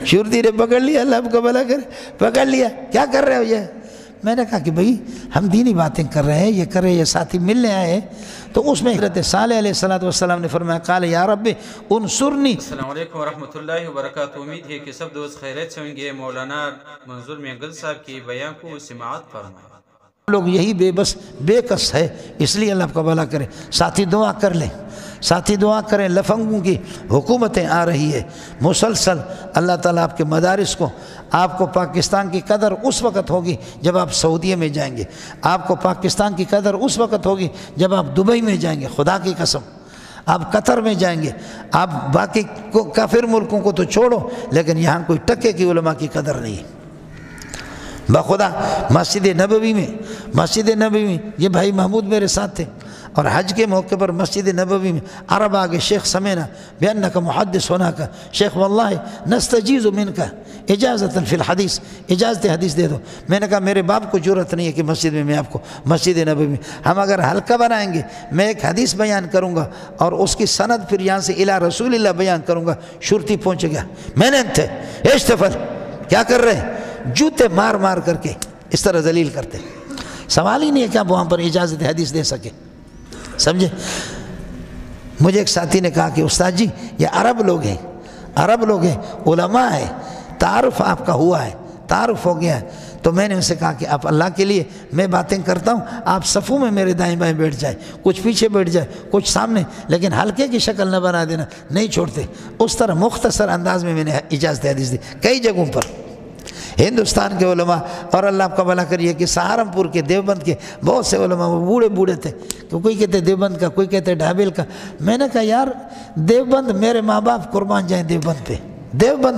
شرطی نے پکڑ لیا، اللہ آپ کا بھلا کرے، پکڑ لیا، کیا کر رہے ہو یہ؟ میں نے کہا کہ بھئی ہم دینی باتیں کر رہے ہیں، یہ کر رہے ہیں، یہ ساتھی ملنے آئے ہیں۔ تو اس میں حضرت صالح علیہ السلام نے فرمایا قال یا رب انصرنی۔ السلام علیکم ورحمۃ اللہ وبرکاتہ۔ امید ہے کہ سب دوست خیریت سے ہوں گے۔ مولانا منظور مینگل صاحب کی بیان کو سماعت فرمائیں۔ لوگ یہی بے بس بے کس ہے، اس لیے اللہ آپ کا بھلا کرے۔ ساتھی دعا کر لیں، ساتھی دعا کریں، لفنگوں کی حکومتیں آ رہی ہے مسلسل۔ اللہ تعالیٰ آپ کے مدارس کو، آپ کو پاکستان کی قدر اس وقت ہوگی جب آپ سعودیہ میں جائیں گے، آپ کو پاکستان کی قدر اس وقت ہوگی جب آپ دبئی میں جائیں گے، خدا کی قسم آپ قطر میں جائیں گے، آپ باقی کافر ملکوں کو تو چھوڑو، لیکن یہاں کوئی ٹکے کی علماء کی قدر نہیں ہے۔ بخدا مسجد نبوی میں یہ بھائی محمود میرے ساتھ تھے، اور حج کے موقع پر مسجد نبوی میں عرب آگے شیخ سمینا بأنک محدث ہونا کا، شیخ واللہ نستجیز منک اجازت فی الحدیث، اجازت حدیث دے دو۔ میں نے کہا میرے باپ کو جرت نہیں ہے کہ مسجد میں آپ کو مسجد نبوی میں، ہم اگر حلقہ بنائیں گے میں ایک حدیث بیان کروں گا اور اس کی سند پھر یہاں سے الی رسول اللہ بیان کروں گا، شرطی پہنچ گیا، میں نے تھے اشتفل کیا کر رہے ہیں، جوتے مار مار کر کے اس طرح ذلیل کرتے۔ سوال ہی نہیں ہے کہ آپ وہاں پر اجازت حدیث دے سکے، سمجھے؟ مجھے ایک ساتھی نے کہا کہ استاد جی یہ عرب لوگ ہیں، علماء ہیں، تعارف آپ کا ہوا ہے، تعارف ہو گیا ہے۔ تو میں نے ان سے کہا کہ آپ اللہ کے لیے میں باتیں کرتا ہوں، آپ صفوں میں میرے دائیں بائیں بیٹھ جائے، کچھ پیچھے بیٹھ جائے، کچھ سامنے، لیکن حلقے کی شکل نہ بنا دینا، نہیں چھوڑتے۔ اس طرح مختصر انداز میں نے اجازت حدیث دی کئی جگہوں پر۔ ہندوستان کے علماء، اور اللہ آپ کا بھلا کریے کہ سہارنپور کے دیوبند کے بہت سے علماء وہ بوڑھے تھے، کہ کوئی کہتے دیوبند کا، کوئی کہتے ڈھابیل کا۔ میں نے کہا یار دیوبند، میرے ماں باپ قربان جائیں دیوبند پہ، دیوبند